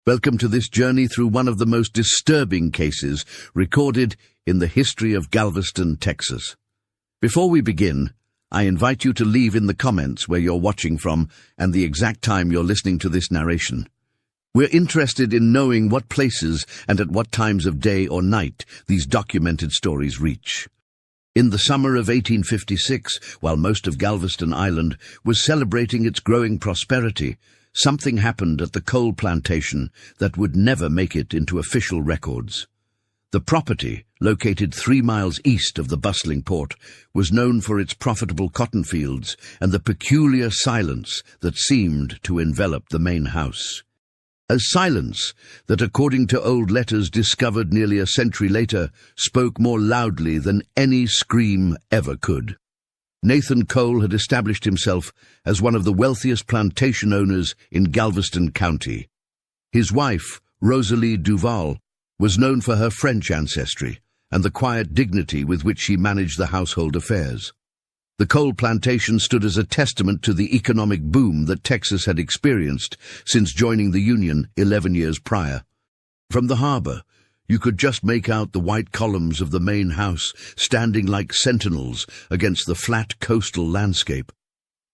Welcome to this journey through one of the most disturbing cases recorded in the history of Galveston, Texas. Before we begin, I invite you to leave in the comments where you're watching from and the exact time you're listening to this narration. We're interested in knowing what places and at what times of day or night these documented stories reach. In the summer of 1856, while most of Galveston Island was celebrating its growing prosperity, something happened at the coal plantation that would never make it into official records. The property, located 3 miles east of the bustling port, was known for its profitable cotton fields and the peculiar silence that seemed to envelop the main house. A silence that, according to old letters discovered nearly a century later, spoke more loudly than any scream ever could. Nathan Cole had established himself as one of the wealthiest plantation owners in Galveston County. His wife, Rosalie Duval, was known for her French ancestry and the quiet dignity with which she managed the household affairs. The coal plantation stood as a testament to the economic boom that Texas had experienced since joining the Union 11 years prior. From the harbor, you could just make out the white columns of the main house standing like sentinels against the flat coastal landscape.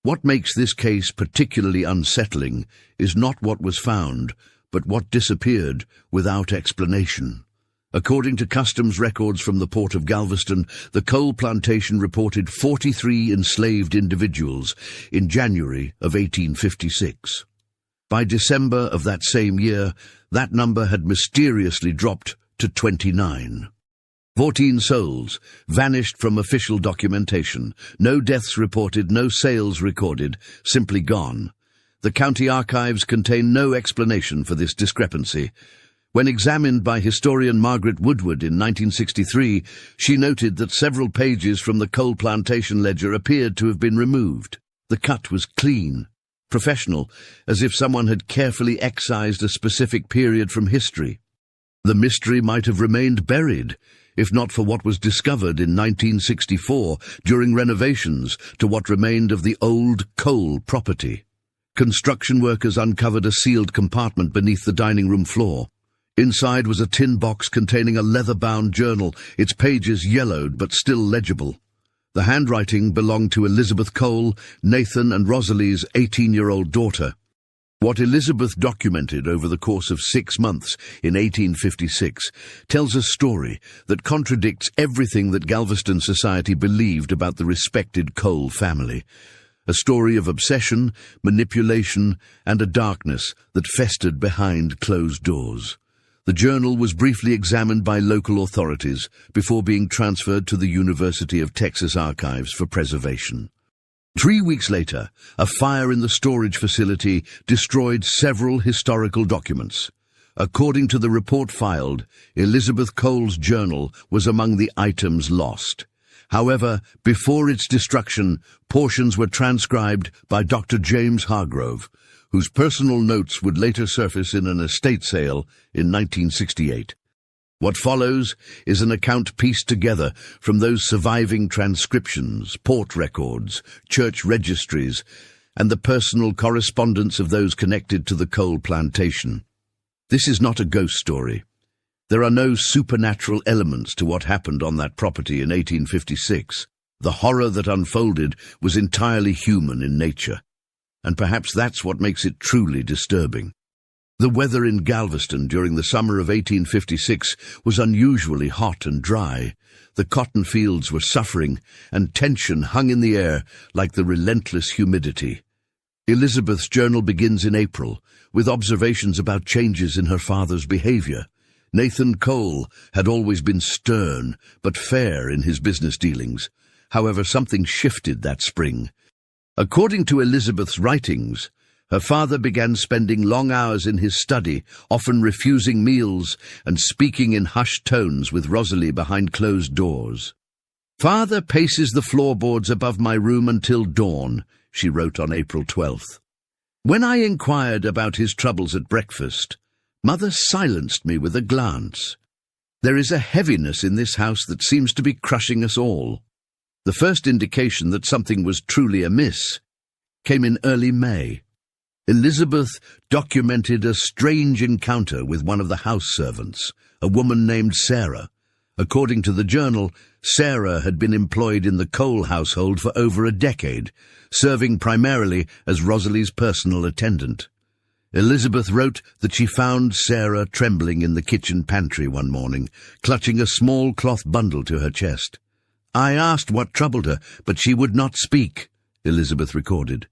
What makes this case particularly unsettling is not what was found, but what disappeared without explanation. According to customs records from the port of Galveston, the coal plantation reported 43 enslaved individuals in January of 1856. By December of that same year, that number had mysteriously dropped to 29. 14 souls vanished from official documentation, no deaths reported, no sales recorded, simply gone. The county archives contain no explanation for this discrepancy. When examined by historian Margaret Woodward in 1963, she noted that several pages from the coal plantation ledger appeared to have been removed. The cut was clean, professional, as if someone had carefully excised a specific period from history. The mystery might have remained buried, if not for what was discovered in 1964 during renovations to what remained of the old coal property. Construction workers uncovered a sealed compartment beneath the dining room floor. Inside was a tin box containing a leather-bound journal, its pages yellowed but still legible. The handwriting belonged to Elizabeth Cole, Nathan and Rosalie's 18-year-old daughter. What Elizabeth documented over the course of 6 months in 1856 tells a story that contradicts everything that Galveston society believed about the respected Cole family. A story of obsession, manipulation, and a darkness that festered behind closed doors. The journal was briefly examined by local authorities before being transferred to the University of Texas archives for preservation. 3 weeks later, a fire in the storage facility destroyed several historical documents. According to the report filed, Elizabeth Cole's journal was among the items lost. However, before its destruction, portions were transcribed by Dr. James Hargrove, whose personal notes would later surface in an estate sale in 1968. What follows is an account pieced together from those surviving transcriptions, port records, church registries, and the personal correspondence of those connected to the coal plantation. This is not a ghost story. There are no supernatural elements to what happened on that property in 1856. The horror that unfolded was entirely human in nature. And perhaps that's what makes it truly disturbing. The weather in Galveston during the summer of 1856 was unusually hot and dry. The cotton fields were suffering, and tension hung in the air like the relentless humidity. Elizabeth's journal begins in April, with observations about changes in her father's behavior. Nathan Cole had always been stern but fair in his business dealings. However, something shifted that spring. According to Elizabeth's writings, her father began spending long hours in his study, often refusing meals and speaking in hushed tones with Rosalie behind closed doors. "Father paces the floorboards above my room until dawn," she wrote on April 12th. "When I inquired about his troubles at breakfast, Mother silenced me with a glance. There is a heaviness in this house that seems to be crushing us all." The first indication that something was truly amiss came in early May. Elizabeth documented a strange encounter with one of the house servants, a woman named Sarah. According to the journal, Sarah had been employed in the Cole household for over a decade, serving primarily as Rosalie's personal attendant. Elizabeth wrote that she found Sarah trembling in the kitchen pantry one morning, clutching a small cloth bundle to her chest. "I asked what troubled her, but she would not speak," Elizabeth recorded.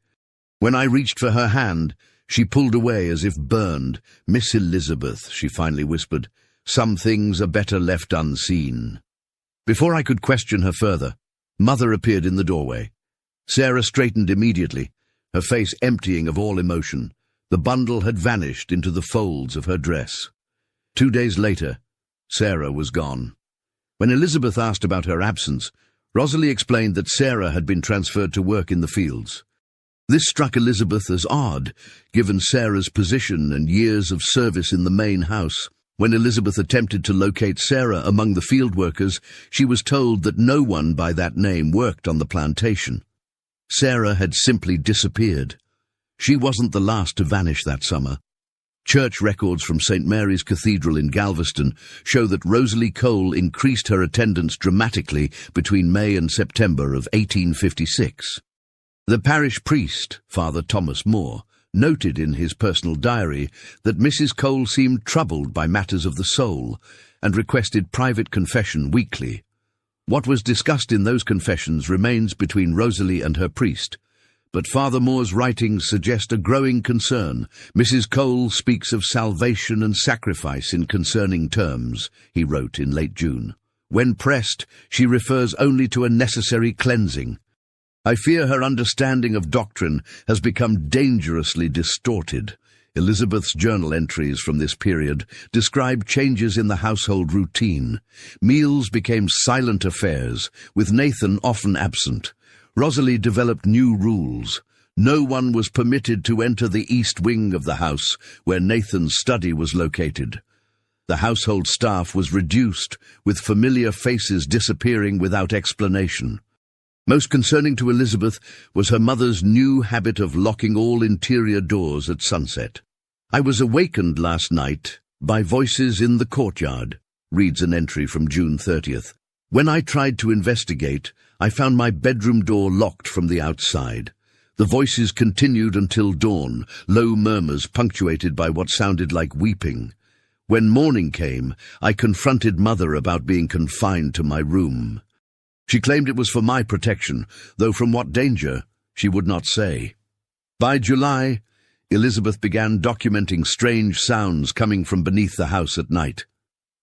"When I reached for her hand, she pulled away as if burned. 'Miss Elizabeth,' she finally whispered, 'some things are better left unseen.'" Before I could question her further, Mother appeared in the doorway. Sarah straightened immediately, her face emptying of all emotion. The bundle had vanished into the folds of her dress. 2 days later, Sarah was gone. When Elizabeth asked about her absence, Rosalie explained that Sarah had been transferred to work in the fields. This struck Elizabeth as odd, given Sarah's position and years of service in the main house. When Elizabeth attempted to locate Sarah among the field workers, she was told that no one by that name worked on the plantation. Sarah had simply disappeared. She wasn't the last to vanish that summer. Church records from St. Mary's Cathedral in Galveston show that Rosalie Cole increased her attendance dramatically between May and September of 1856. The parish priest, Father Thomas Moore, noted in his personal diary that Mrs. Cole seemed troubled by matters of the soul and requested private confession weekly. What was discussed in those confessions remains between Rosalie and her priest, but Father Moore's writings suggest a growing concern. "Mrs. Cole speaks of salvation and sacrifice in concerning terms," he wrote in late June. "When pressed, she refers only to a necessary cleansing. I fear her understanding of doctrine has become dangerously distorted." Elizabeth's journal entries from this period describe changes in the household routine. Meals became silent affairs, with Nathan often absent. Rosalie developed new rules. No one was permitted to enter the east wing of the house, where Nathan's study was located. The household staff was reduced, with familiar faces disappearing without explanation. Most concerning to Elizabeth was her mother's new habit of locking all interior doors at sunset. "I was awakened last night by voices in the courtyard," reads an entry from June 30th. "When I tried to investigate, I found my bedroom door locked from the outside. The voices continued until dawn, low murmurs punctuated by what sounded like weeping. When morning came, I confronted Mother about being confined to my room. She claimed it was for my protection, though from what danger, she would not say." By July, Elizabeth began documenting strange sounds coming from beneath the house at night.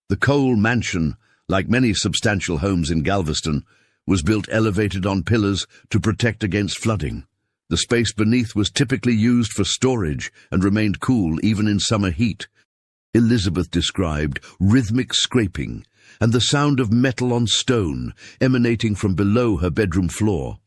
The Cole mansion, like many substantial homes in Galveston, was built elevated on pillars to protect against flooding. The space beneath was typically used for storage and remained cool even in summer heat. Elizabeth described rhythmic scraping and the sound of metal on stone emanating from below her bedroom floor.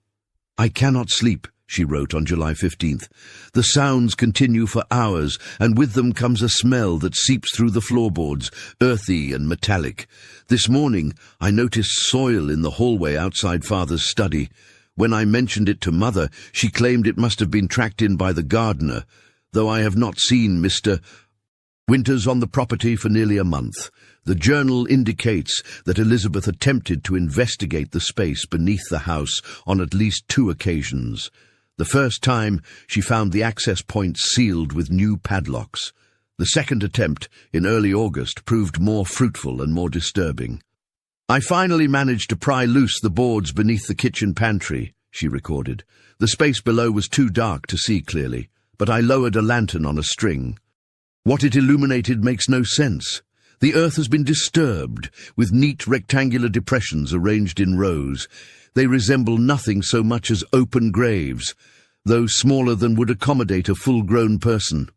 "I cannot sleep," she wrote on July 15th. "The sounds continue for hours, and with them comes a smell that seeps through the floorboards, earthy and metallic. This morning I noticed soil in the hallway outside Father's study. When I mentioned it to Mother, she claimed it must have been tracked in by the gardener, though I have not seen Mr. Winters on the property for nearly a month." The journal indicates that Elizabeth attempted to investigate the space beneath the house on at least 2 occasions. The first time, she found the access points sealed with new padlocks. The second attempt, in early August, proved more fruitful and more disturbing. "I finally managed to pry loose the boards beneath the kitchen pantry," she recorded. "The space below was too dark to see clearly, but I lowered a lantern on a string. What it illuminated makes no sense. The earth has been disturbed, with neat rectangular depressions arranged in rows. They resemble nothing so much as open graves, though smaller than would accommodate a full-grown person.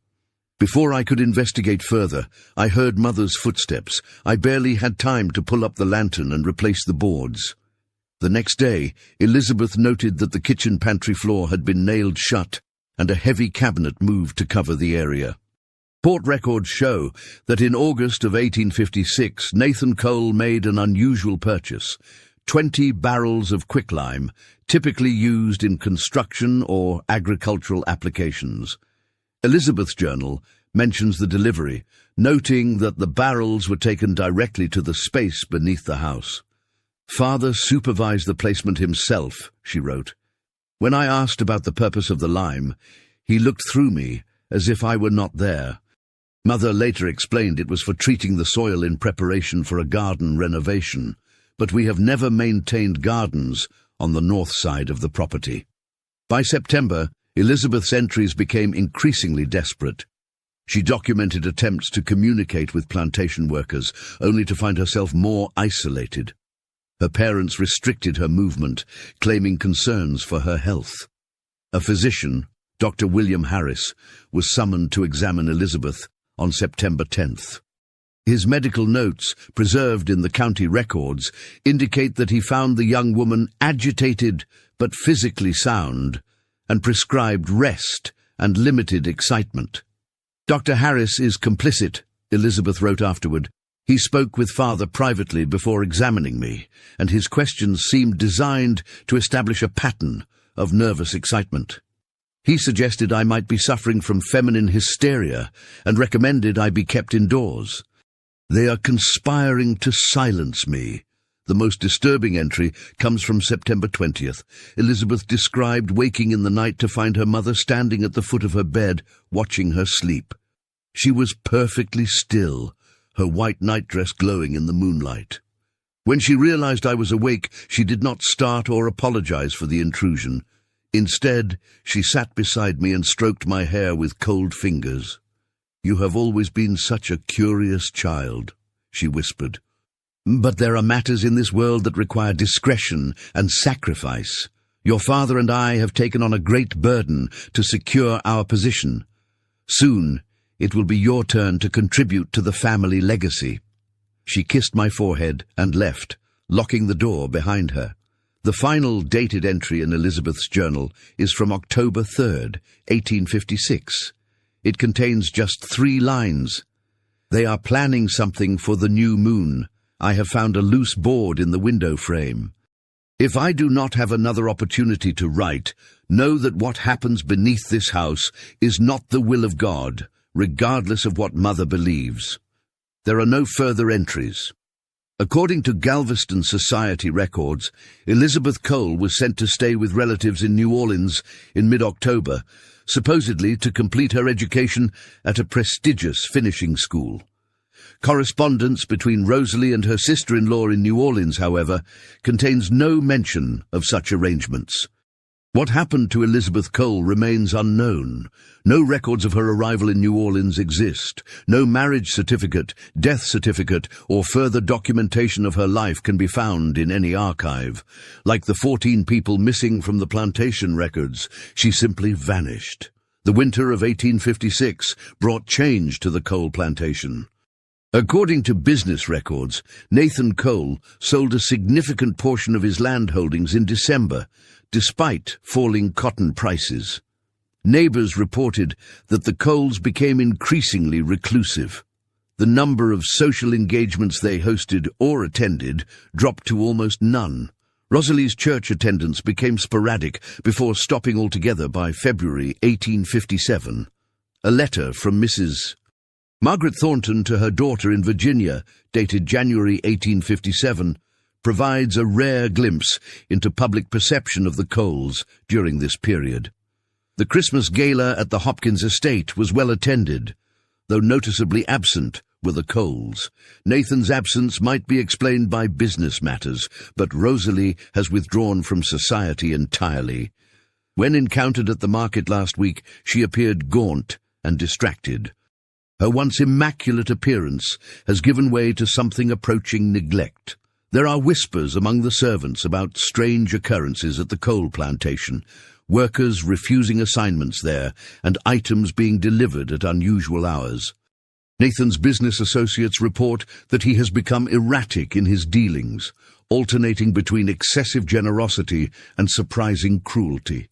Before I could investigate further, I heard Mother's footsteps. I barely had time to pull up the lantern and replace the boards." The next day, Elizabeth noted that the kitchen pantry floor had been nailed shut and a heavy cabinet moved to cover the area. Court records show that in August of 1856, Nathan Cole made an unusual purchase: 20 barrels of quicklime, typically used in construction or agricultural applications. Elizabeth's journal mentions the delivery, noting that the barrels were taken directly to the space beneath the house. "Father supervised the placement himself," she wrote. "When I asked about the purpose of the lime, he looked through me as if I were not there." Mother later explained it was for treating the soil in preparation for a garden renovation, but we have never maintained gardens on the north side of the property. By September, Elizabeth's entries became increasingly desperate. She documented attempts to communicate with plantation workers, only to find herself more isolated. Her parents restricted her movement, claiming concerns for her health. A physician, Dr. William Harris, was summoned to examine Elizabeth on September 10th. His medical notes, preserved in the county records, indicate that he found the young woman agitated but physically sound, and prescribed rest and limited excitement. "Dr. Harris is complicit," Elizabeth wrote afterward. "He spoke with Father privately before examining me, and his questions seemed designed to establish a pattern of nervous excitement. He suggested I might be suffering from feminine hysteria and recommended I be kept indoors. They are conspiring to silence me." The most disturbing entry comes from September 20th. Elizabeth described waking in the night to find her mother standing at the foot of her bed, watching her sleep. She was perfectly still, her white nightdress glowing in the moonlight. "When she realized I was awake, she did not start or apologize for the intrusion. Instead, she sat beside me and stroked my hair with cold fingers. 'You have always been such a curious child,' she whispered. 'But there are matters in this world that require discretion and sacrifice. Your father and I have taken on a great burden to secure our position. Soon, it will be your turn to contribute to the family legacy.' She kissed my forehead and left, locking the door behind her. The final dated entry in Elizabeth's journal is from October 3rd, 1856. It contains just 3 lines. "They are planning something for the new moon. I have found a loose board in the window frame. If I do not have another opportunity to write, know that what happens beneath this house is not the will of God, regardless of what Mother believes." There are no further entries. According to Galveston Society records, Elizabeth Cole was sent to stay with relatives in New Orleans in mid-October, supposedly to complete her education at a prestigious finishing school. Correspondence between Rosalie and her sister-in-law in New Orleans, however, contains no mention of such arrangements. What happened to Elizabeth Cole remains unknown. No records of her arrival in New Orleans exist. No marriage certificate, death certificate, or further documentation of her life can be found in any archive. Like the 14 people missing from the plantation records, she simply vanished. The winter of 1856 brought change to the Cole plantation. According to business records, Nathan Cole sold a significant portion of his land holdings in December, despite falling cotton prices. Neighbors reported that the Coles became increasingly reclusive. The number of social engagements they hosted or attended dropped to almost none. Rosalie's church attendance became sporadic before stopping altogether by February 1857. A letter from Mrs. Margaret Thornton to her daughter in Virginia, dated January 1857, provides a rare glimpse into public perception of the Coles during this period. The Christmas gala at the Hopkins estate was well attended, though noticeably absent were the Coles. Nathan's absence might be explained by business matters, but Rosalie has withdrawn from society entirely. When encountered at the market last week, she appeared gaunt and distracted. Her once immaculate appearance has given way to something approaching neglect. There are whispers among the servants about strange occurrences at the Cole plantation, workers refusing assignments there, and items being delivered at unusual hours. Nathan's business associates report that he has become erratic in his dealings, alternating between excessive generosity and surprising cruelty.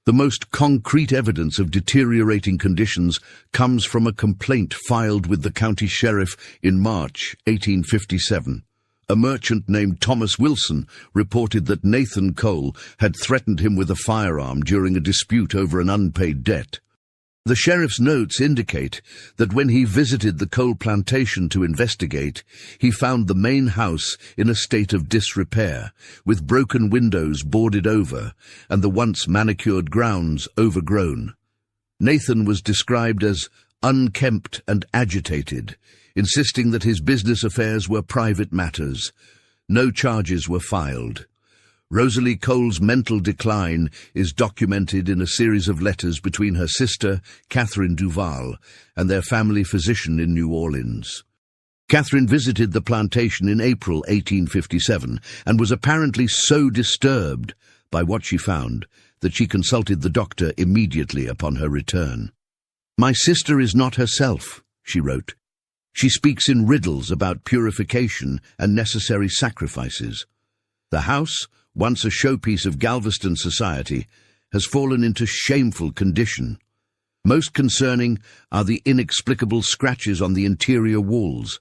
The most concrete evidence of deteriorating conditions comes from a complaint filed with the county sheriff in March 1857. A merchant named Thomas Wilson reported that Nathan Cole had threatened him with a firearm during a dispute over an unpaid debt. The sheriff's notes indicate that when he visited the coal plantation to investigate, he found the main house in a state of disrepair, with broken windows boarded over and the once manicured grounds overgrown. Nathan was described as unkempt and agitated, insisting that his business affairs were private matters. No charges were filed. Rosalie Cole's mental decline is documented in a series of letters between her sister, Catherine Duval, and their family physician in New Orleans. Catherine visited the plantation in April 1857 and was apparently so disturbed by what she found that she consulted the doctor immediately upon her return. "My sister is not herself," she wrote. "She speaks in riddles about purification and necessary sacrifices. The house, once a showpiece of Galveston society, has fallen into shameful condition. Most concerning are the inexplicable scratches on the interior walls,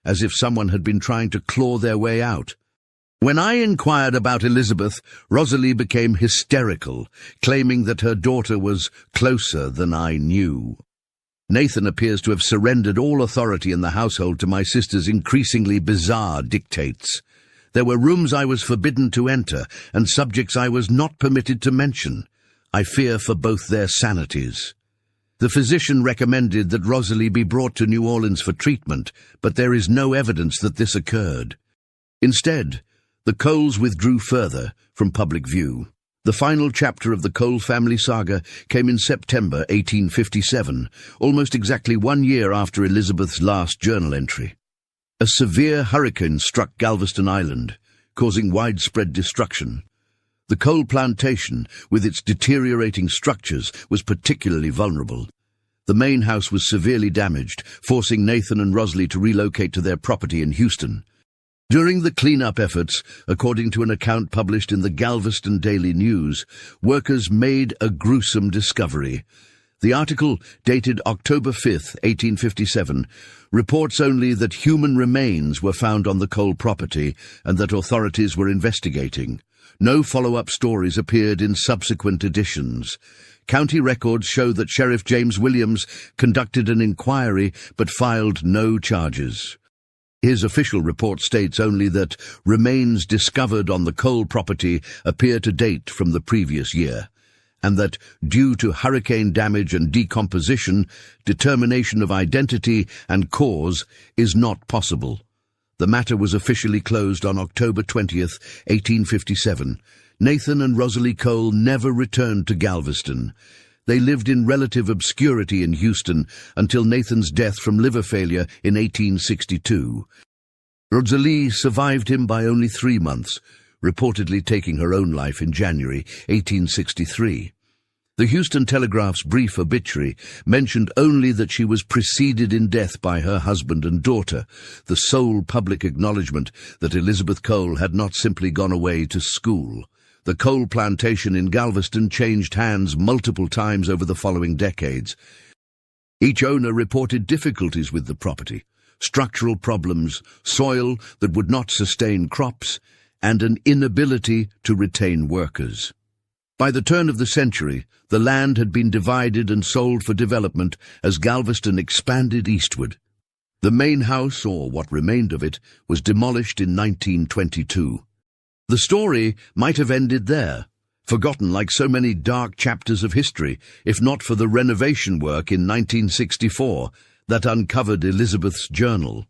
as if someone had been trying to claw their way out. When I inquired about Elizabeth, Rosalie became hysterical, claiming that her daughter was closer than I knew. Nathan appears to have surrendered all authority in the household to my sister's increasingly bizarre dictates. There were rooms I was forbidden to enter and subjects I was not permitted to mention. I fear for both their sanities. The physician recommended that Rosalie be brought to New Orleans for treatment, but there is no evidence that this occurred. Instead, the Coles withdrew further from public view. The final chapter of the Cole family saga came in September 1857, almost exactly 1 year after Elizabeth's last journal entry. A severe hurricane struck Galveston Island, causing widespread destruction. The coal plantation, with its deteriorating structures, was particularly vulnerable. The main house was severely damaged, forcing Nathan and Rosalie to relocate to their property in Houston. During the cleanup efforts, according to an account published in the Galveston Daily News, workers made a gruesome discovery. The article, dated October 5, 1857, reports only that human remains were found on the coal property and that authorities were investigating. No follow-up stories appeared in subsequent editions. County records show that Sheriff James Williams conducted an inquiry but filed no charges. His official report states only that remains discovered on the coal property appear to date from the previous year, and that, due to hurricane damage and decomposition, determination of identity and cause is not possible. The matter was officially closed on October 20, 1857. Nathan and Rosalie Cole never returned to Galveston. They lived in relative obscurity in Houston until Nathan's death from liver failure in 1862. Rosalie survived him by only 3 months, reportedly taking her own life in January 1863. The Houston Telegraph's brief obituary mentioned only that she was preceded in death by her husband and daughter, the sole public acknowledgement that Elizabeth Cole had not simply gone away to school. The coal plantation in Galveston changed hands multiple times over the following decades. Each owner reported difficulties with the property, structural problems, soil that would not sustain crops, and an inability to retain workers. By the turn of the century, the land had been divided and sold for development as Galveston expanded eastward. The main house, or what remained of it, was demolished in 1922. The story might have ended there, forgotten like so many dark chapters of history, if not for the renovation work in 1964 that uncovered Elizabeth's journal.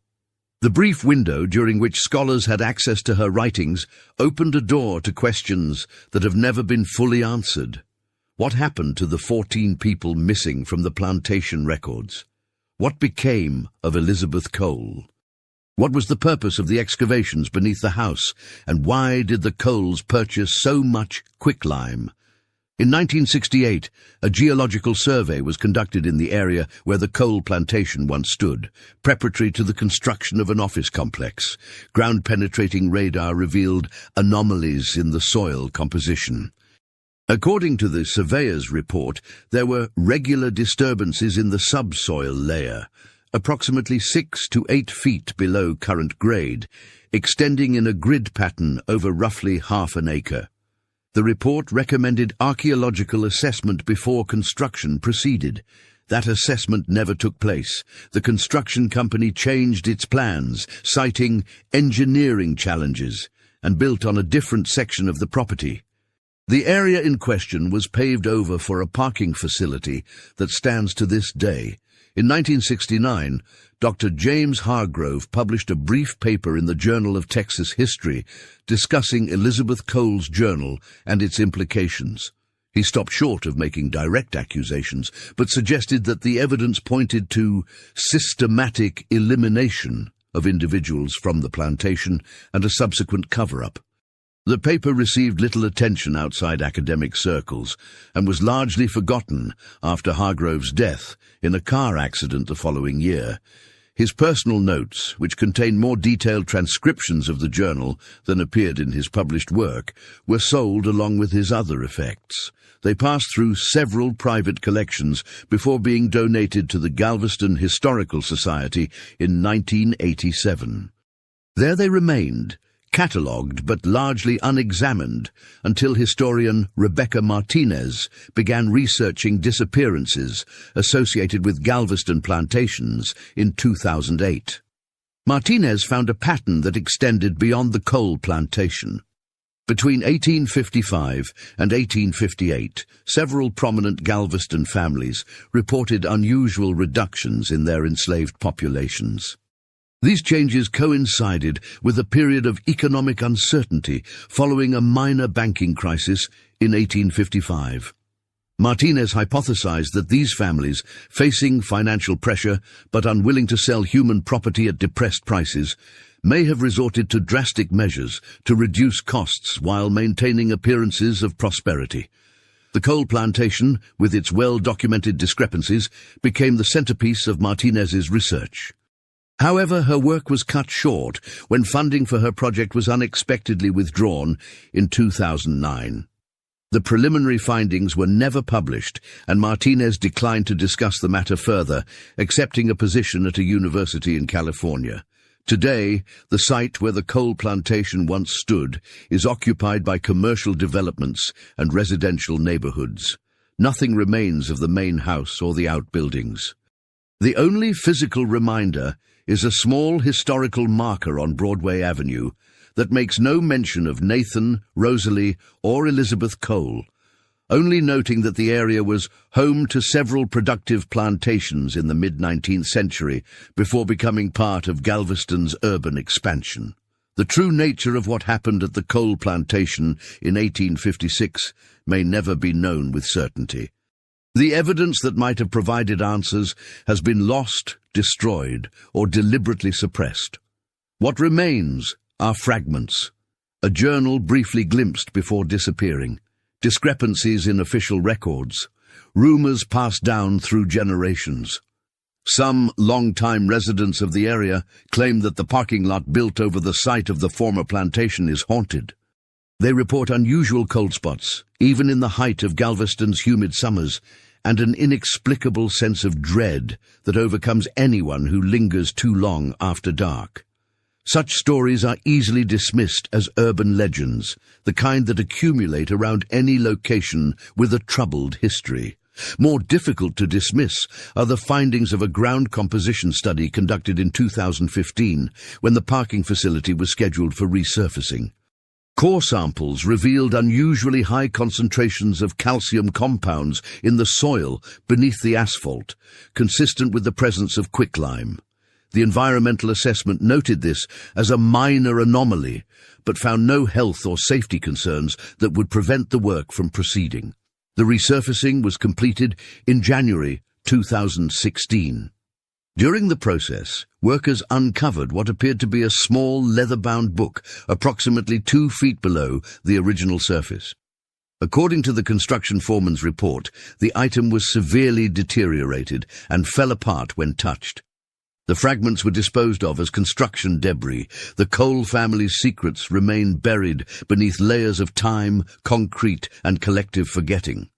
The brief window during which scholars had access to her writings opened a door to questions that have never been fully answered. What happened to the 14 people missing from the plantation records? What became of Elizabeth Cole? What was the purpose of the excavations beneath the house, and why did the Coles purchase so much quicklime? In 1968, a geological survey was conducted in the area where the coal plantation once stood, preparatory to the construction of an office complex. Ground-penetrating radar revealed anomalies in the soil composition. According to the surveyor's report, there were regular disturbances in the subsoil layer, approximately 6 to 8 feet below current grade, extending in a grid pattern over roughly half an acre. The report recommended archaeological assessment before construction proceeded. That assessment never took place. The construction company changed its plans, citing engineering challenges, and built on a different section of the property. The area in question was paved over for a parking facility that stands to this day. In 1969, Dr. James Hargrove published a brief paper in the Journal of Texas History discussing Elizabeth Cole's journal and its implications. He stopped short of making direct accusations, but suggested that the evidence pointed to systematic elimination of individuals from the plantation and a subsequent cover-up. The paper received little attention outside academic circles and was largely forgotten after Hargrove's death in a car accident the following year. His personal notes, which contain more detailed transcriptions of the journal than appeared in his published work, were sold along with his other effects. They passed through several private collections before being donated to the Galveston Historical Society in 1987. There they remained, catalogued but largely unexamined, until historian Rebecca Martinez began researching disappearances associated with Galveston plantations in 2008. Martinez found a pattern that extended beyond the Cole plantation. Between 1855 and 1858, several prominent Galveston families reported unusual reductions in their enslaved populations. These changes coincided with a period of economic uncertainty following a minor banking crisis in 1855. Martinez hypothesized that these families, facing financial pressure but unwilling to sell human property at depressed prices, may have resorted to drastic measures to reduce costs while maintaining appearances of prosperity. The Cole plantation, with its well-documented discrepancies, became the centerpiece of Martinez's research. However, her work was cut short when funding for her project was unexpectedly withdrawn in 2009. The preliminary findings were never published, and Martinez declined to discuss the matter further, accepting a position at a university in California. Today, the site where the Cole plantation once stood is occupied by commercial developments and residential neighborhoods. Nothing remains of the main house or the outbuildings. The only physical reminder is a small historical marker on Broadway Avenue that makes no mention of Nathan, Rosalie, or Elizabeth Cole, only noting that the area was home to several productive plantations in the mid-19th century before becoming part of Galveston's urban expansion. The true nature of what happened at the Cole plantation in 1856 may never be known with certainty. The evidence that might have provided answers has been lost, destroyed, or deliberately suppressed. What remains are fragments, a journal briefly glimpsed before disappearing, discrepancies in official records, rumors passed down through generations. Some long-time residents of the area claim that the parking lot built over the site of the former plantation is haunted. They report unusual cold spots, even in the height of Galveston's humid summers, and an inexplicable sense of dread that overcomes anyone who lingers too long after dark. Such stories are easily dismissed as urban legends, the kind that accumulate around any location with a troubled history. More difficult to dismiss are the findings of a ground composition study conducted in 2015, when the parking facility was scheduled for resurfacing. Core samples revealed unusually high concentrations of calcium compounds in the soil beneath the asphalt, consistent with the presence of quicklime. The environmental assessment noted this as a minor anomaly, but found no health or safety concerns that would prevent the work from proceeding. The resurfacing was completed in January 2016. During the process, workers uncovered what appeared to be a small leather-bound book approximately 2 feet below the original surface. According to the construction foreman's report, the item was severely deteriorated and fell apart when touched. The fragments were disposed of as construction debris. The Cole family's secrets remain buried beneath layers of time, concrete, and collective forgetting.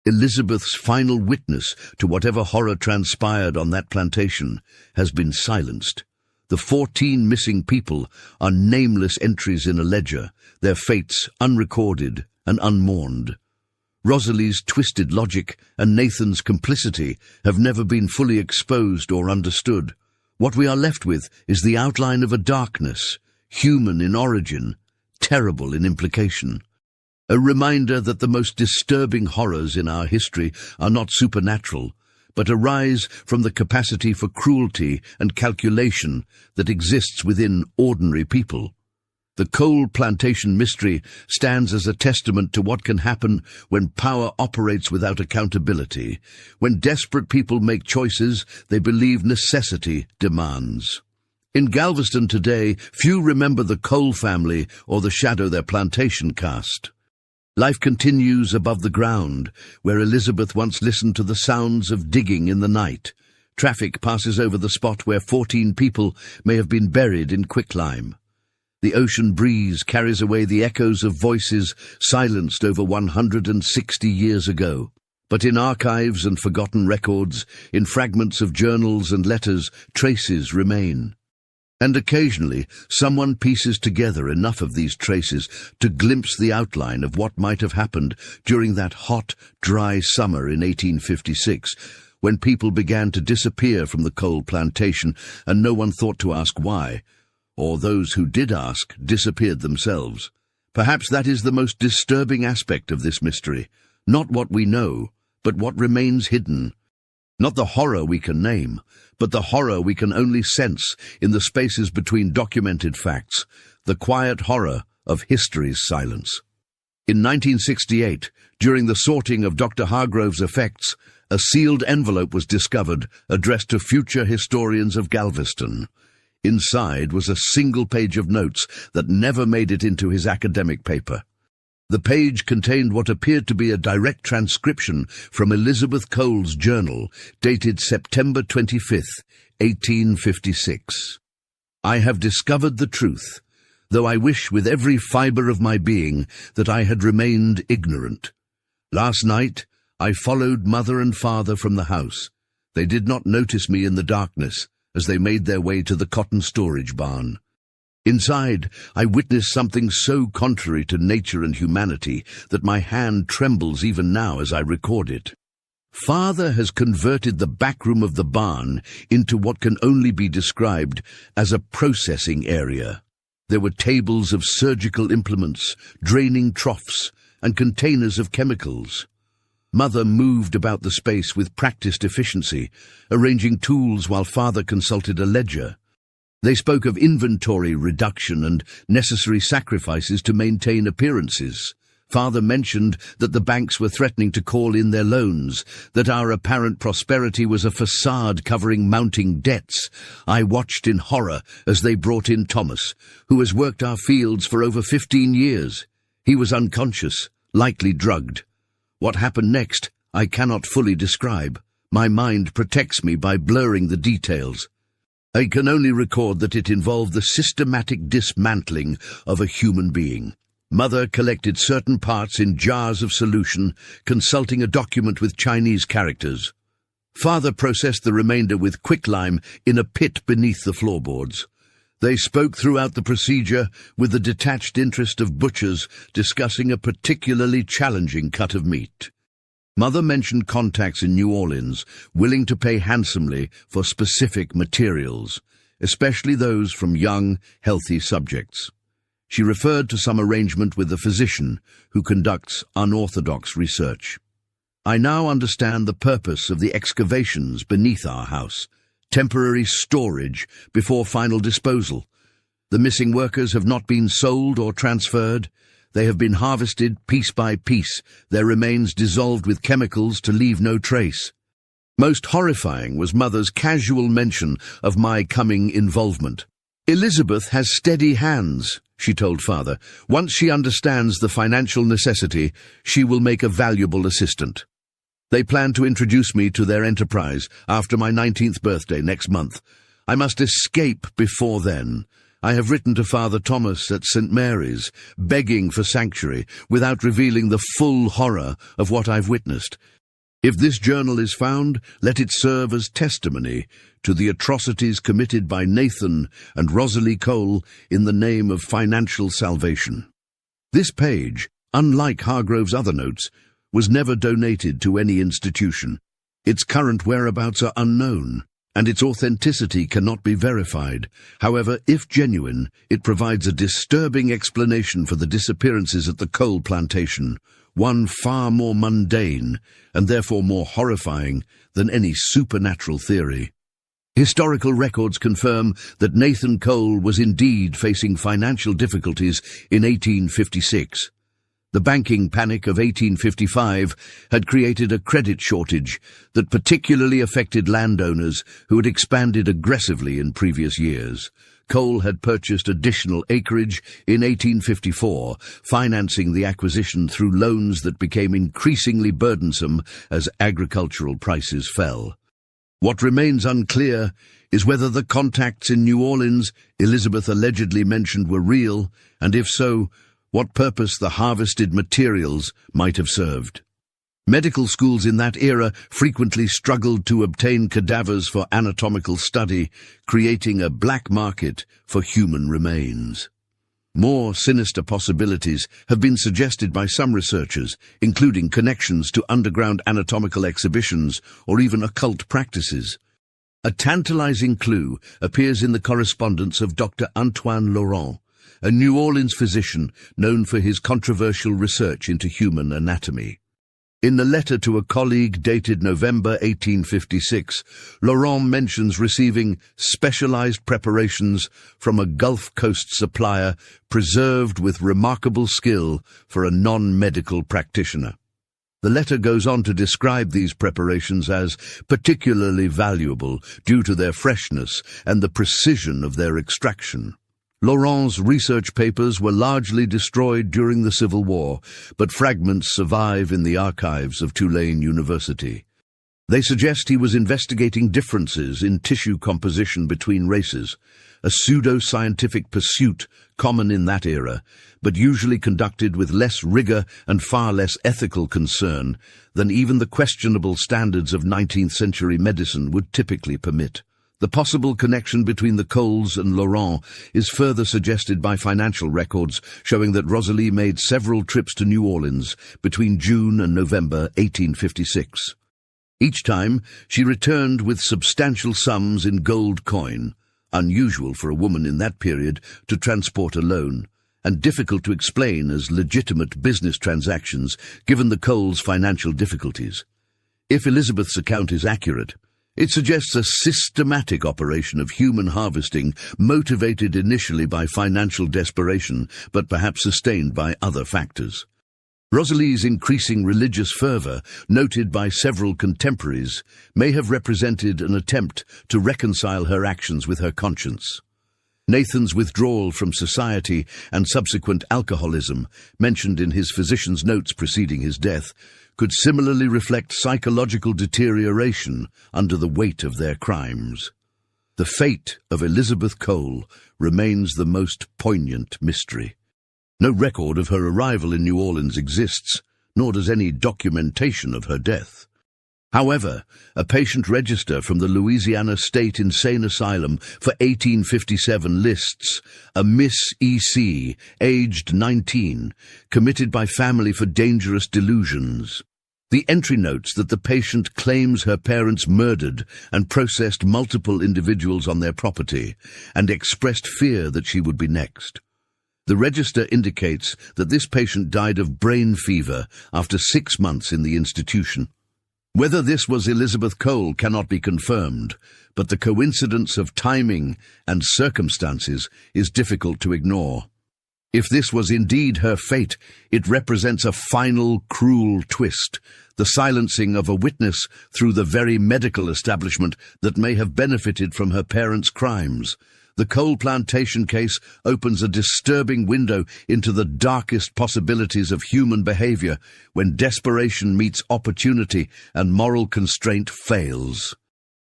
Elizabeth's final witness to whatever horror transpired on that plantation has been silenced. The 14 missing people are nameless entries in a ledger, their fates unrecorded and unmourned. Rosalie's twisted logic and Nathan's complicity have never been fully exposed or understood. What we are left with is the outline of a darkness, human in origin, terrible in implication. A reminder that the most disturbing horrors in our history are not supernatural, but arise from the capacity for cruelty and calculation that exists within ordinary people. The coal plantation mystery stands as a testament to what can happen when power operates without accountability, when desperate people make choices they believe necessity demands. In Galveston today, few remember the Cole family or the shadow their plantation cast. Life continues above the ground, where Elizabeth once listened to the sounds of digging in the night. Traffic passes over the spot where 14 people may have been buried in quicklime. The ocean breeze carries away the echoes of voices silenced over 160 years ago. But in archives and forgotten records, in fragments of journals and letters, traces remain. And occasionally, someone pieces together enough of these traces to glimpse the outline of what might have happened during that hot, dry summer in 1856, when people began to disappear from the coal plantation and no one thought to ask why. Or those who did ask disappeared themselves. Perhaps that is the most disturbing aspect of this mystery, not what we know, but what remains hidden. Not the horror we can name, but the horror we can only sense in the spaces between documented facts, the quiet horror of history's silence. In 1968, during the sorting of Dr. Hargrove's effects, a sealed envelope was discovered addressed to future historians of Galveston. Inside was a single page of notes that never made it into his academic paper. The page contained what appeared to be a direct transcription from Elizabeth Cole's journal, dated September 25th, 1856. I have discovered the truth, though I wish with every fibre of my being that I had remained ignorant. Last night I followed mother and father from the house. They did not notice me in the darkness, as they made their way to the cotton storage barn. Inside, I witnessed something so contrary to nature and humanity that my hand trembles even now as I record it. Father has converted the back room of the barn into what can only be described as a processing area. There were tables of surgical implements, draining troughs, and containers of chemicals. Mother moved about the space with practiced efficiency, arranging tools while Father consulted a ledger. They spoke of inventory reduction and necessary sacrifices to maintain appearances. Father mentioned that the banks were threatening to call in their loans, that our apparent prosperity was a facade covering mounting debts. I watched in horror as they brought in Thomas, who has worked our fields for over 15 years. He was unconscious, likely drugged. What happened next, I cannot fully describe. My mind protects me by blurring the details. I can only record that it involved the systematic dismantling of a human being. Mother collected certain parts in jars of solution, consulting a document with Chinese characters. Father processed the remainder with quicklime in a pit beneath the floorboards. They spoke throughout the procedure with the detached interest of butchers discussing a particularly challenging cut of meat. Mother mentioned contacts in New Orleans, willing to pay handsomely for specific materials, especially those from young, healthy subjects. She referred to some arrangement with a physician who conducts unorthodox research. I now understand the purpose of the excavations beneath our house. Temporary storage before final disposal. The missing workers have not been sold or transferred. They have been harvested piece by piece, their remains dissolved with chemicals to leave no trace. Most horrifying was Mother's casual mention of my coming involvement. Elizabeth has steady hands, she told Father. Once she understands the financial necessity, she will make a valuable assistant. They plan to introduce me to their enterprise after my 19th birthday next month. I must escape before then. I have written to Father Thomas at St. Mary's, begging for sanctuary, without revealing the full horror of what I've witnessed. If this journal is found, let it serve as testimony to the atrocities committed by Nathan and Rosalie Cole in the name of financial salvation. This page, unlike Hargrove's other notes, was never donated to any institution. Its current whereabouts are unknown, and its authenticity cannot be verified. However, if genuine, it provides a disturbing explanation for the disappearances at the coal plantation, one far more mundane and therefore more horrifying than any supernatural theory. Historical records confirm that Nathan Cole was indeed facing financial difficulties in 1856. The banking panic of 1855 had created a credit shortage that particularly affected landowners who had expanded aggressively in previous years. Cole had purchased additional acreage in 1854, financing the acquisition through loans that became increasingly burdensome as agricultural prices fell. What remains unclear is whether the contacts in New Orleans Elizabeth allegedly mentioned were real, and if so, what purpose the harvested materials might have served. Medical schools in that era frequently struggled to obtain cadavers for anatomical study, creating a black market for human remains. More sinister possibilities have been suggested by some researchers, including connections to underground anatomical exhibitions or even occult practices. A tantalizing clue appears in the correspondence of Dr. Antoine Laurent, a New Orleans physician known for his controversial research into human anatomy. In the letter to a colleague dated November 1856, Laurent mentions receiving specialized preparations from a Gulf Coast supplier preserved with remarkable skill for a non-medical practitioner. The letter goes on to describe these preparations as particularly valuable due to their freshness and the precision of their extraction. Laurent's research papers were largely destroyed during the Civil War, but fragments survive in the archives of Tulane University. They suggest he was investigating differences in tissue composition between races, a pseudo-scientific pursuit common in that era, but usually conducted with less rigor and far less ethical concern than even the questionable standards of 19th-century medicine would typically permit. The possible connection between the Coles and Laurent is further suggested by financial records showing that Rosalie made several trips to New Orleans between June and November 1856. Each time, she returned with substantial sums in gold coin, unusual for a woman in that period to transport alone, and difficult to explain as legitimate business transactions given the Coles' financial difficulties. If Elizabeth's account is accurate, it suggests a systematic operation of human harvesting motivated initially by financial desperation, but perhaps sustained by other factors. Rosalie's increasing religious fervor, noted by several contemporaries, may have represented an attempt to reconcile her actions with her conscience. Nathan's withdrawal from society and subsequent alcoholism, mentioned in his physician's notes preceding his death, could similarly reflect psychological deterioration under the weight of their crimes. The fate of Elizabeth Cole remains the most poignant mystery. No record of her arrival in New Orleans exists, nor does any documentation of her death. However, a patient register from the Louisiana State Insane Asylum for 1857 lists a Miss E.C., aged 19, committed by family for dangerous delusions. The entry notes that the patient claims her parents murdered and processed multiple individuals on their property, and expressed fear that she would be next. The register indicates that this patient died of brain fever after 6 months in the institution. Whether this was Elizabeth Cole cannot be confirmed, but the coincidence of timing and circumstances is difficult to ignore. If this was indeed her fate, it represents a final, cruel twist, the silencing of a witness through the very medical establishment that may have benefited from her parents' crimes. The coal plantation case opens a disturbing window into the darkest possibilities of human behavior when desperation meets opportunity and moral constraint fails.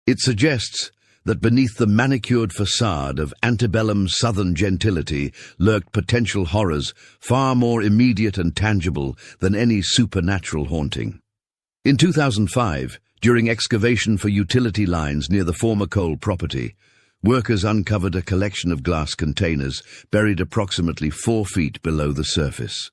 It suggests that beneath the manicured facade of antebellum Southern gentility lurked potential horrors far more immediate and tangible than any supernatural haunting. In 2005, during excavation for utility lines near the former coal property, workers uncovered a collection of glass containers buried approximately 4 feet below the surface.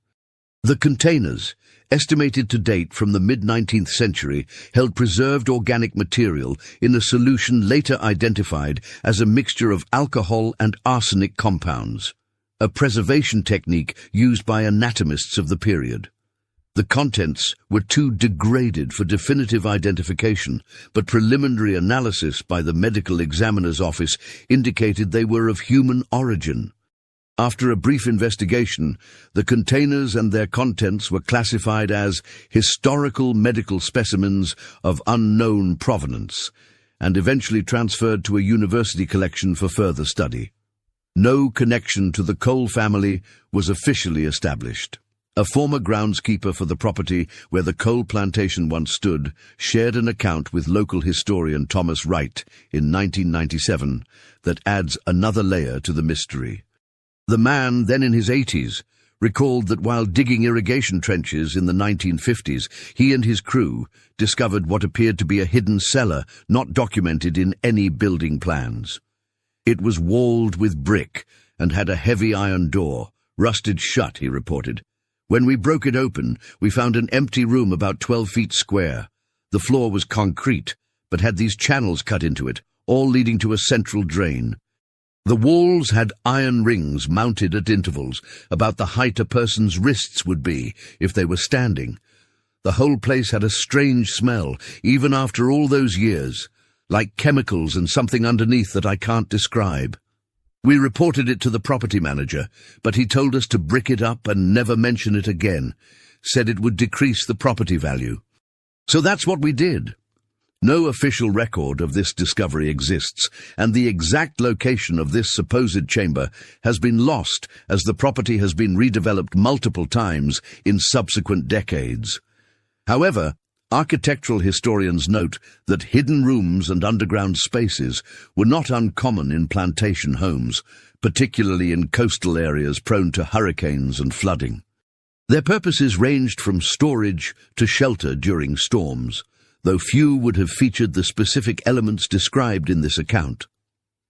The containers, estimated to date from the mid-19th century, held preserved organic material in a solution later identified as a mixture of alcohol and arsenic compounds, a preservation technique used by anatomists of the period. The contents were too degraded for definitive identification, but preliminary analysis by the medical examiner's office indicated they were of human origin. After a brief investigation, the containers and their contents were classified as historical medical specimens of unknown provenance, and eventually transferred to a university collection for further study. No connection to the Cole family was officially established. A former groundskeeper for the property where the Cole plantation once stood shared an account with local historian Thomas Wright in 1997 that adds another layer to the mystery. The man, then in his 80s, recalled that while digging irrigation trenches in the 1950s, he and his crew discovered what appeared to be a hidden cellar not documented in any building plans. It was walled with brick and had a heavy iron door, rusted shut, he reported. When we broke it open, we found an empty room about 12 feet square. The floor was concrete, but had these channels cut into it, all leading to a central drain. The walls had iron rings mounted at intervals, about the height a person's wrists would be if they were standing. The whole place had a strange smell, even after all those years, like chemicals and something underneath that I can't describe. We reported it to the property manager, but he told us to brick it up and never mention it again, said it would decrease the property value. So that's what we did. No official record of this discovery exists, and the exact location of this supposed chamber has been lost as the property has been redeveloped multiple times in subsequent decades. However, architectural historians note that hidden rooms and underground spaces were not uncommon in plantation homes, particularly in coastal areas prone to hurricanes and flooding. Their purposes ranged from storage to shelter during storms, though few would have featured the specific elements described in this account.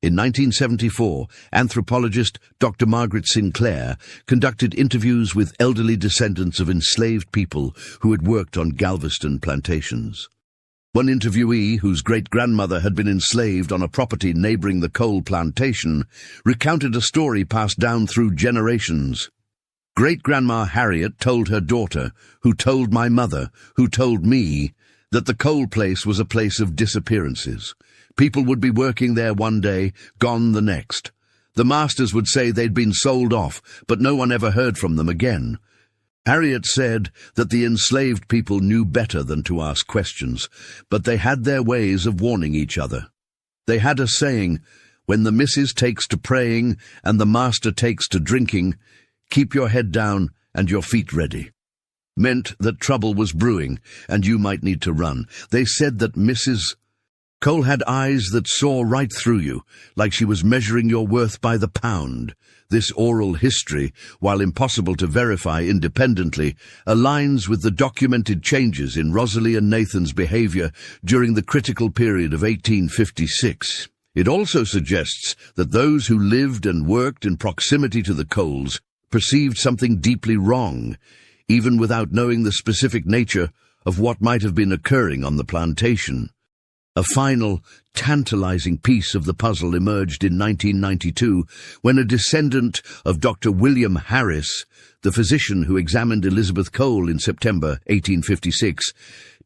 In 1974, anthropologist Dr. Margaret Sinclair conducted interviews with elderly descendants of enslaved people who had worked on Galveston plantations. One interviewee, whose great-grandmother had been enslaved on a property neighboring the Cole plantation, recounted a story passed down through generations. Great-grandma Harriet told her daughter, who told my mother, who told me, that the Cole place was a place of disappearances. People would be working there one day, gone the next. The masters would say they'd been sold off, but no one ever heard from them again. Harriet said that the enslaved people knew better than to ask questions, but they had their ways of warning each other. They had a saying, "When the missus takes to praying and the master takes to drinking, keep your head down and your feet ready." Meant that trouble was brewing, and you might need to run. They said that Mrs. Cole had eyes that saw right through you, like she was measuring your worth by the pound. This oral history, while impossible to verify independently, aligns with the documented changes in Rosalie and Nathan's behavior during the critical period of 1856. It also suggests that those who lived and worked in proximity to the Coles perceived something deeply wrong, even without knowing the specific nature of what might have been occurring on the plantation. A final, tantalizing piece of the puzzle emerged in 1992 when a descendant of Dr. William Harris, the physician who examined Elizabeth Cole in September 1856,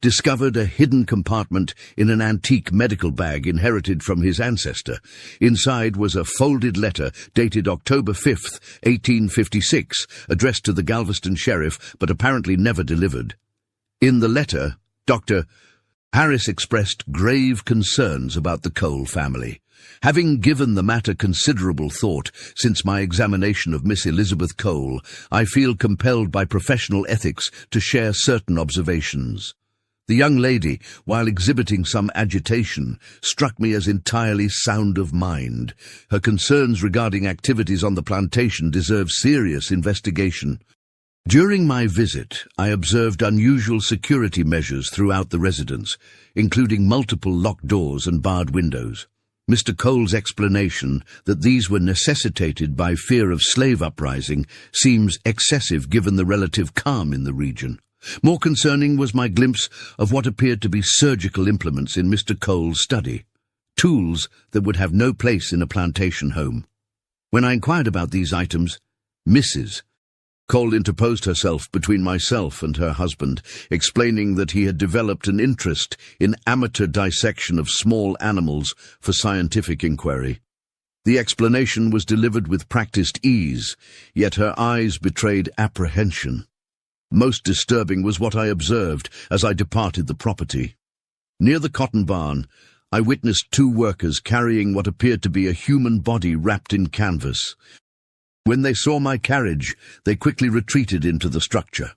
discovered a hidden compartment in an antique medical bag inherited from his ancestor. Inside was a folded letter dated October 5, 1856, addressed to the Galveston sheriff, but apparently never delivered. In the letter, Dr. Harris expressed grave concerns about the Cole family. Having given the matter considerable thought since my examination of Miss Elizabeth Cole, I feel compelled by professional ethics to share certain observations. The young lady, while exhibiting some agitation, struck me as entirely sound of mind. Her concerns regarding activities on the plantation deserve serious investigation. During my visit, I observed unusual security measures throughout the residence, including multiple locked doors and barred windows. Mr. Cole's explanation that these were necessitated by fear of slave uprising seems excessive given the relative calm in the region. More concerning was my glimpse of what appeared to be surgical implements in Mr. Cole's study, tools that would have no place in a plantation home. When I inquired about these items, Mrs. Cole interposed herself between myself and her husband, explaining that he had developed an interest in amateur dissection of small animals for scientific inquiry. The explanation was delivered with practiced ease, yet her eyes betrayed apprehension. Most disturbing was what I observed as I departed the property. Near the cotton barn, I witnessed two workers carrying what appeared to be a human body wrapped in canvas. When they saw my carriage, they quickly retreated into the structure.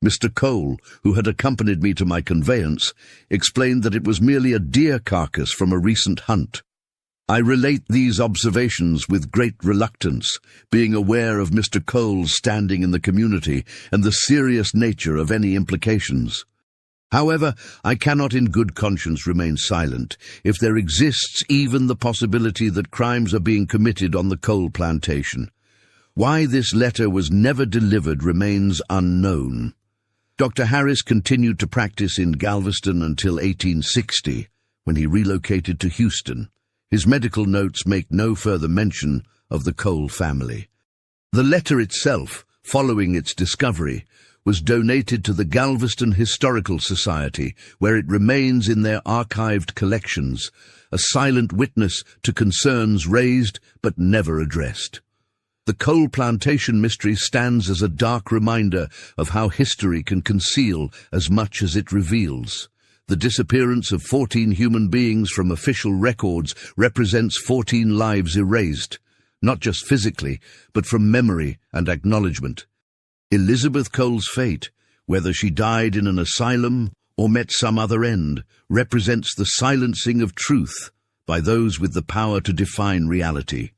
Mr. Cole, who had accompanied me to my conveyance, explained that it was merely a deer carcass from a recent hunt. I relate these observations with great reluctance, being aware of Mr. Cole's standing in the community and the serious nature of any implications. However, I cannot in good conscience remain silent if there exists even the possibility that crimes are being committed on the Cole plantation. Why this letter was never delivered remains unknown. Dr. Harris continued to practice in Galveston until 1860, when he relocated to Houston. His medical notes make no further mention of the Cole family. The letter itself, following its discovery, was donated to the Galveston Historical Society, where it remains in their archived collections, a silent witness to concerns raised but never addressed. The Cole plantation mystery stands as a dark reminder of how history can conceal as much as it reveals. The disappearance of 14 human beings from official records represents 14 lives erased, not just physically, but from memory and acknowledgement. Elizabeth Cole's fate, whether she died in an asylum or met some other end, represents the silencing of truth by those with the power to define reality.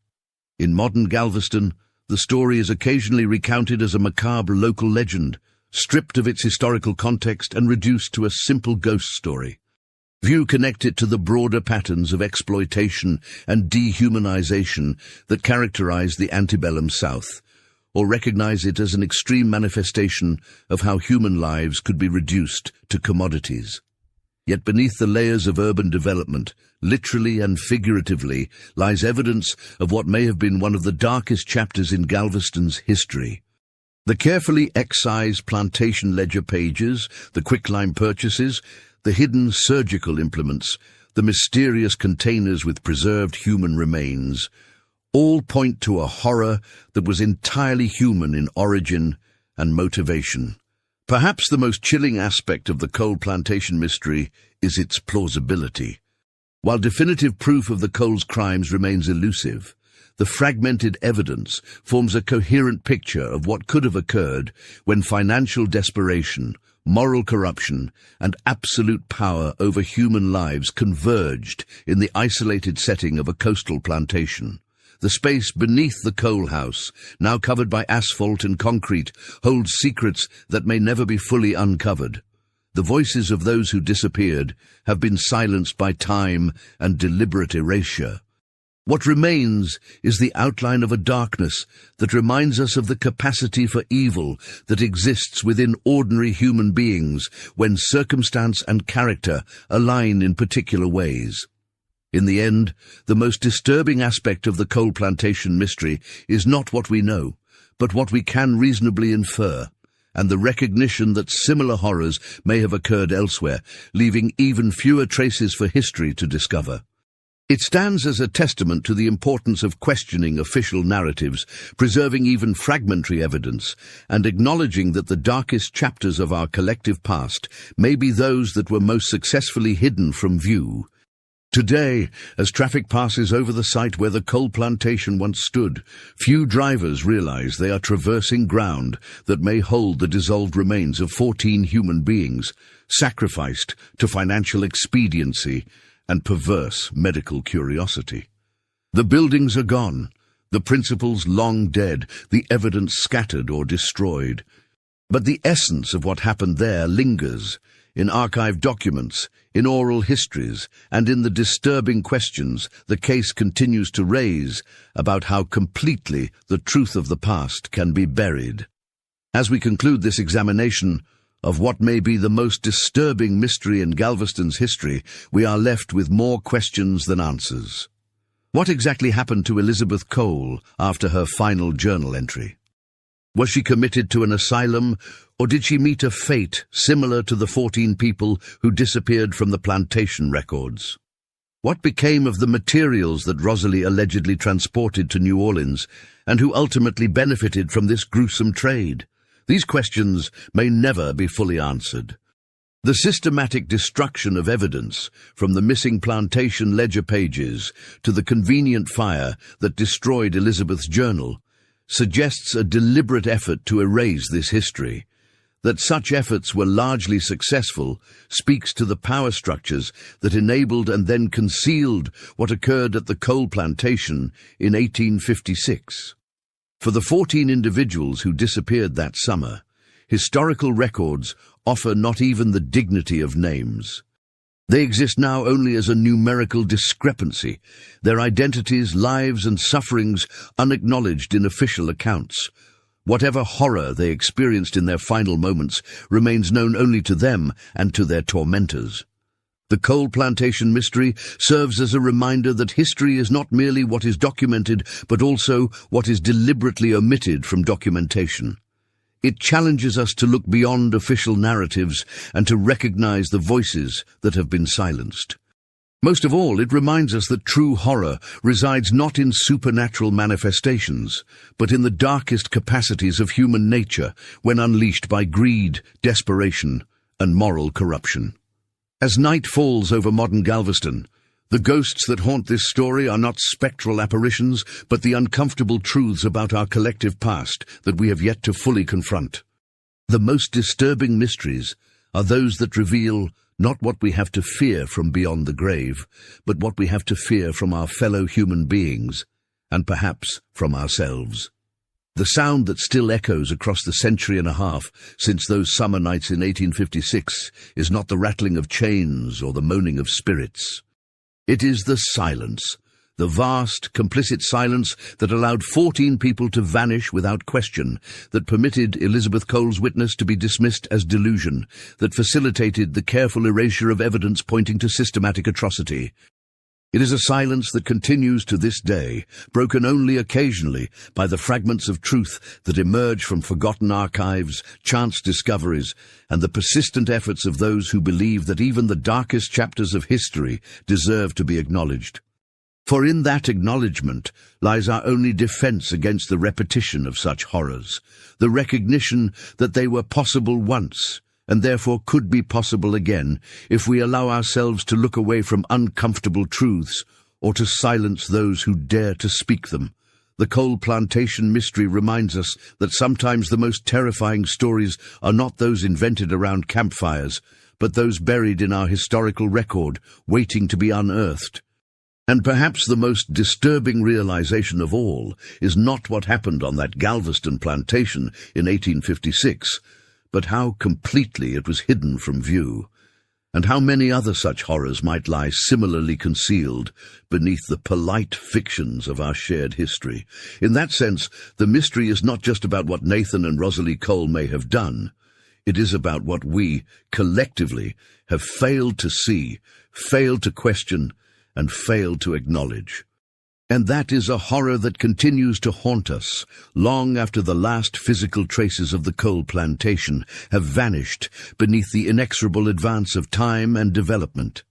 In modern Galveston, the story is occasionally recounted as a macabre local legend, stripped of its historical context and reduced to a simple ghost story. Few connect it to the broader patterns of exploitation and dehumanization that characterize the antebellum South, or recognize it as an extreme manifestation of how human lives could be reduced to commodities. Yet beneath the layers of urban development, literally and figuratively, lies evidence of what may have been one of the darkest chapters in Galveston's history. The carefully excised plantation ledger pages, the quicklime purchases, the hidden surgical implements, the mysterious containers with preserved human remains, all point to a horror that was entirely human in origin and motivation. Perhaps the most chilling aspect of the Cole plantation mystery is its plausibility. While definitive proof of the Cole's crimes remains elusive, the fragmented evidence forms a coherent picture of what could have occurred when financial desperation, moral corruption, and absolute power over human lives converged in the isolated setting of a coastal plantation. The space beneath the Cole house, now covered by asphalt and concrete, holds secrets that may never be fully uncovered. The voices of those who disappeared have been silenced by time and deliberate erasure. What remains is the outline of a darkness that reminds us of the capacity for evil that exists within ordinary human beings when circumstance and character align in particular ways. In the end, the most disturbing aspect of the Cole plantation mystery is not what we know, but what we can reasonably infer, and the recognition that similar horrors may have occurred elsewhere, leaving even fewer traces for history to discover. It stands as a testament to the importance of questioning official narratives, preserving even fragmentary evidence, and acknowledging that the darkest chapters of our collective past may be those that were most successfully hidden from view. Today, as traffic passes over the site where the Cole plantation once stood, few drivers realize they are traversing ground that may hold the dissolved remains of 14 human beings, sacrificed to financial expediency and perverse medical curiosity. The buildings are gone, the principles long dead, the evidence scattered or destroyed. But the essence of what happened there lingers, in archived documents, in oral histories, and in the disturbing questions the case continues to raise about how completely the truth of the past can be buried. As we conclude this examination of what may be the most disturbing mystery in Galveston's history, we are left with more questions than answers. What exactly happened to Elizabeth Cole after her final journal entry? Was she committed to an asylum, or did she meet a fate similar to the 14 people who disappeared from the plantation records? What became of the materials that Rosalie allegedly transported to New Orleans, and who ultimately benefited from this gruesome trade? These questions may never be fully answered. The systematic destruction of evidence, from the missing plantation ledger pages to the convenient fire that destroyed Elizabeth's journal, suggests a deliberate effort to erase this history. That such efforts were largely successful speaks to the power structures that enabled and then concealed what occurred at the Cole plantation in 1856. For the 14 individuals who disappeared that summer, historical records offer not even the dignity of names. They exist now only as a numerical discrepancy, their identities, lives, and sufferings unacknowledged in official accounts. Whatever horror they experienced in their final moments remains known only to them and to their tormentors. The Cole plantation mystery serves as a reminder that history is not merely what is documented, but also what is deliberately omitted from documentation. It challenges us to look beyond official narratives and to recognize the voices that have been silenced. Most of all, it reminds us that true horror resides not in supernatural manifestations, but in the darkest capacities of human nature when unleashed by greed, desperation, and moral corruption. As night falls over modern Galveston, the ghosts that haunt this story are not spectral apparitions, but the uncomfortable truths about our collective past that we have yet to fully confront. The most disturbing mysteries are those that reveal not what we have to fear from beyond the grave, but what we have to fear from our fellow human beings, and perhaps from ourselves. The sound that still echoes across the century and a half since those summer nights in 1856 is not the rattling of chains or the moaning of spirits. It is the silence, the vast, complicit silence that allowed 14 people to vanish without question, that permitted Elizabeth Cole's witness to be dismissed as delusion, that facilitated the careful erasure of evidence pointing to systematic atrocity. It is a silence that continues to this day, broken only occasionally by the fragments of truth that emerge from forgotten archives, chance discoveries, and the persistent efforts of those who believe that even the darkest chapters of history deserve to be acknowledged. For in that acknowledgement lies our only defense against the repetition of such horrors, the recognition that they were possible once, and therefore could be possible again if we allow ourselves to look away from uncomfortable truths or to silence those who dare to speak them. The Cole plantation mystery reminds us that sometimes the most terrifying stories are not those invented around campfires, but those buried in our historical record, waiting to be unearthed. And perhaps the most disturbing realization of all is not what happened on that Galveston plantation in 1856, but how completely it was hidden from view, and how many other such horrors might lie similarly concealed beneath the polite fictions of our shared history. In that sense, the mystery is not just about what Nathan and Rosalie Cole may have done. It is about what we, collectively, have failed to see, failed to question, and failed to acknowledge. And that is a horror that continues to haunt us, long after the last physical traces of the Cole plantation have vanished beneath the inexorable advance of time and development.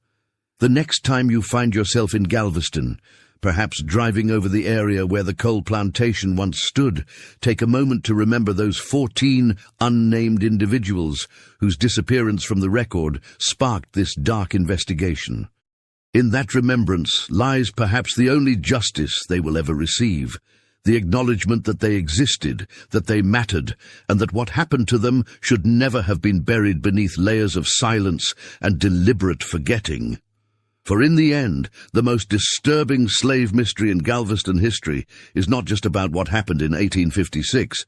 The next time you find yourself in Galveston, perhaps driving over the area where the Cole plantation once stood, take a moment to remember those 14 unnamed individuals whose disappearance from the record sparked this dark investigation. In that remembrance lies perhaps the only justice they will ever receive, the acknowledgement that they existed, that they mattered, and that what happened to them should never have been buried beneath layers of silence and deliberate forgetting. For in the end, the most disturbing slave mystery in Galveston history is not just about what happened in 1856,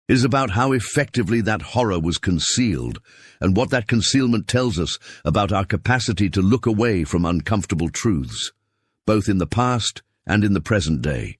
It is about how effectively that horror was concealed, and what that concealment tells us about our capacity to look away from uncomfortable truths, both in the past and in the present day.